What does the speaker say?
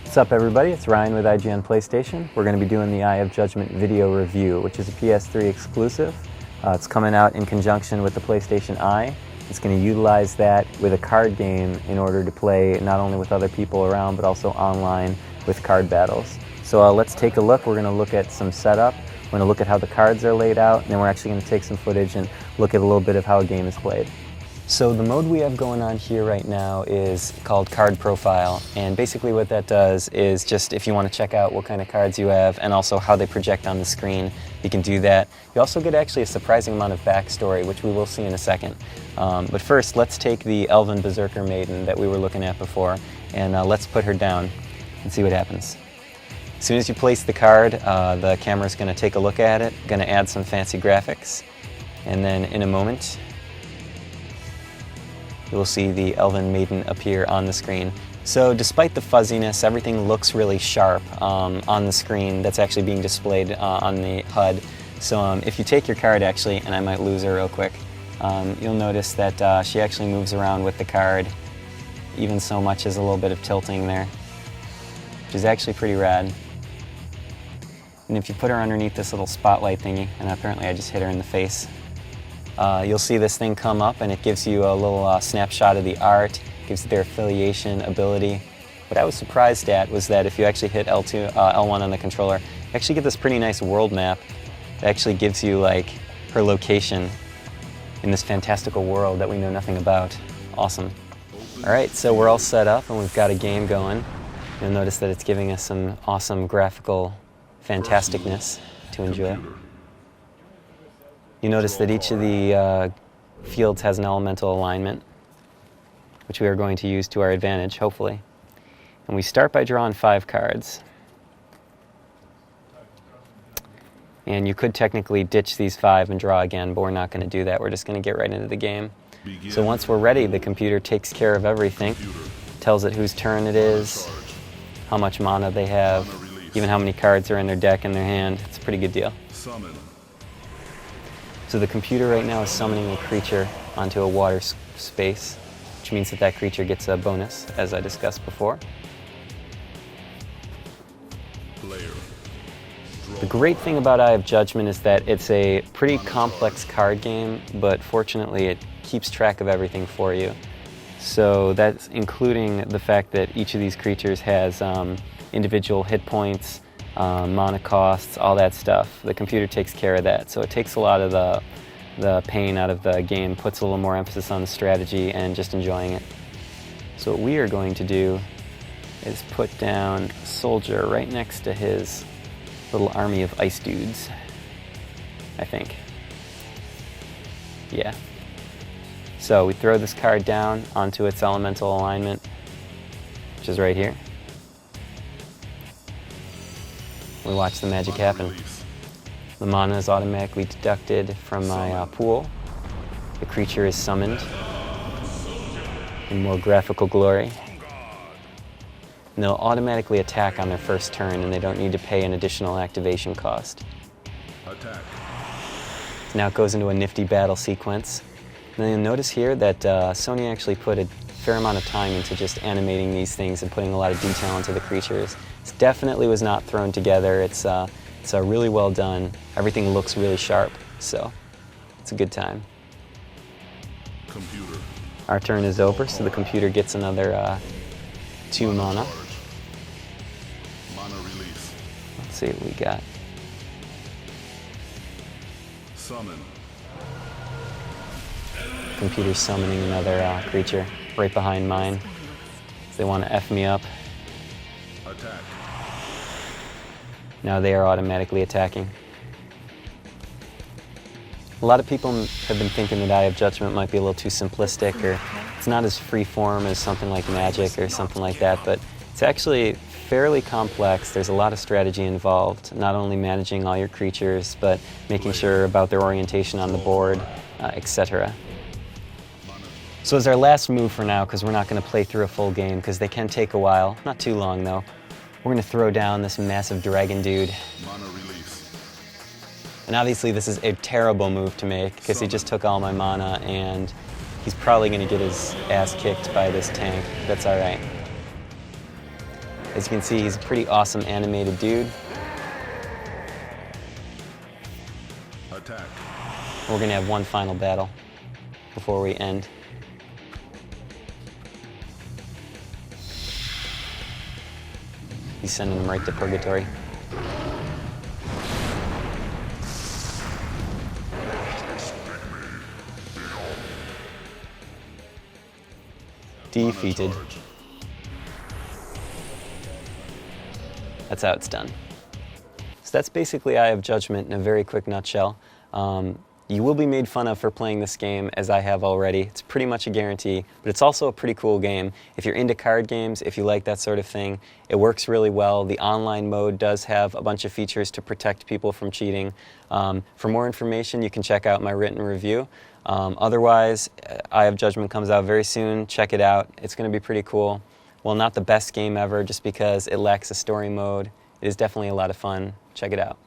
What's up everybody, it's Ryan with IGN PlayStation. We're going to be doing the Eye of Judgment video review, which is a PS3 exclusive. It's coming out in conjunction with the PlayStation Eye. It's going to utilize that with a card game in order to play not only with other people around, but also online with card battles. So let's take a look. We're going to look at some setup. We're going to look at how the cards are laid out, and then we're actually going to take some footage and look at a little bit of how a game is played. So the mode we have going on here right now is called Card Profile, and basically what that does is just if you want to check out what kind of cards you have and also how they project on the screen, you can do that. You also get actually a surprising amount of backstory, which we will see in a second. But first, let's take the Elven Berserker Maiden that we were looking at before, and let's put her down and see what happens. As soon as you place the card, the camera's going to take a look at it, going to add some fancy graphics, and then in a moment, you will see the Elven Maiden appear on the screen. So despite the fuzziness, everything looks really sharp on the screen that's actually being displayed on the HUD. So if you take your card actually, and I might lose her real quick, you'll notice that she actually moves around with the card, even so much as a little bit of tilting there, which is actually pretty rad. And if you put her underneath this little spotlight thingy, and apparently I just hit her in the face, you'll see this thing come up and it gives you a little snapshot of the art, gives you their affiliation ability. What I was surprised at was that if you actually hit L2, L1 on the controller, you actually get this pretty nice world map that actually gives you like her location in this fantastical world that we know nothing about. Awesome. Alright, so we're all set up and we've got a game going. You'll notice that it's giving us some awesome graphical fantasticness to enjoy. You notice that each of the fields has an elemental alignment, which we are going to use to our advantage, hopefully. And we start by drawing 5 cards. And you could technically ditch these 5 and draw again, but we're not going to do that. We're just going to get right into the game. So once we're ready, the computer takes care of everything, tells it whose turn it is, how much mana they have, even how many cards are in their deck and their hand. It's a pretty good deal. So the computer right now is summoning a creature onto a water space, which means that that creature gets a bonus, as I discussed before. The great thing about Eye of Judgment is that it's a pretty complex card game, but fortunately it keeps track of everything for you. So that's including the fact that each of these creatures has individual hit points, mana costs, all that stuff. The computer takes care of that, so it takes a lot of the pain out of the game, puts a little more emphasis on the strategy and just enjoying it. So what we are going to do is put down a soldier right next to his little army of ice dudes, I think. Yeah. So we throw this card down onto its elemental alignment, which is right here. We watch the magic happen. The mana is automatically deducted from my pool. The creature is summoned in more graphical glory. And they'll automatically attack on their first turn, and they don't need to pay an additional activation cost. Attack. Now it goes into a nifty battle sequence. And then you'll notice here that Sony actually put a fair amount of time into just animating these things and putting a lot of detail into the creatures. It definitely was not thrown together. It's really well done. Everything looks really sharp, so it's a good time. Computer. Our turn is over, so the computer gets another 2 mana. Mana release. Let's see what we got. Summon. Computer's summoning another creature right behind mine. They want to F me up. Attack. Now they are automatically attacking. A lot of people have been thinking that Eye of Judgment might be a little too simplistic, or it's not as free form as something like Magic or something like that, but it's actually fairly complex. There's a lot of strategy involved, not only managing all your creatures, but making sure about their orientation on the board, etc. So as our last move for now, because we're not going to play through a full game, because they can take a while, not too long though, we're going to throw down this massive dragon dude. And obviously this is a terrible move to make, because he just took all my mana and He's probably going to get his ass kicked by this tank. That's all right. As you can see, he's a pretty awesome animated dude. Attack. We're going to have one final battle before we end. He's sending him right to purgatory. Defeated. That's how it's done. So that's basically Eye of Judgment in a very quick nutshell. You will be made fun of for playing this game, as I have already. It's pretty much a guarantee, but it's also a pretty cool game. If you're into card games, if you like that sort of thing, it works really well. The online mode does have a bunch of features to protect people from cheating. For more information, you can check out my written review. Otherwise, Eye of Judgment comes out very soon. Check it out. It's going to be pretty cool. Well, not the best game ever, just because it lacks a story mode. It is definitely a lot of fun. Check it out.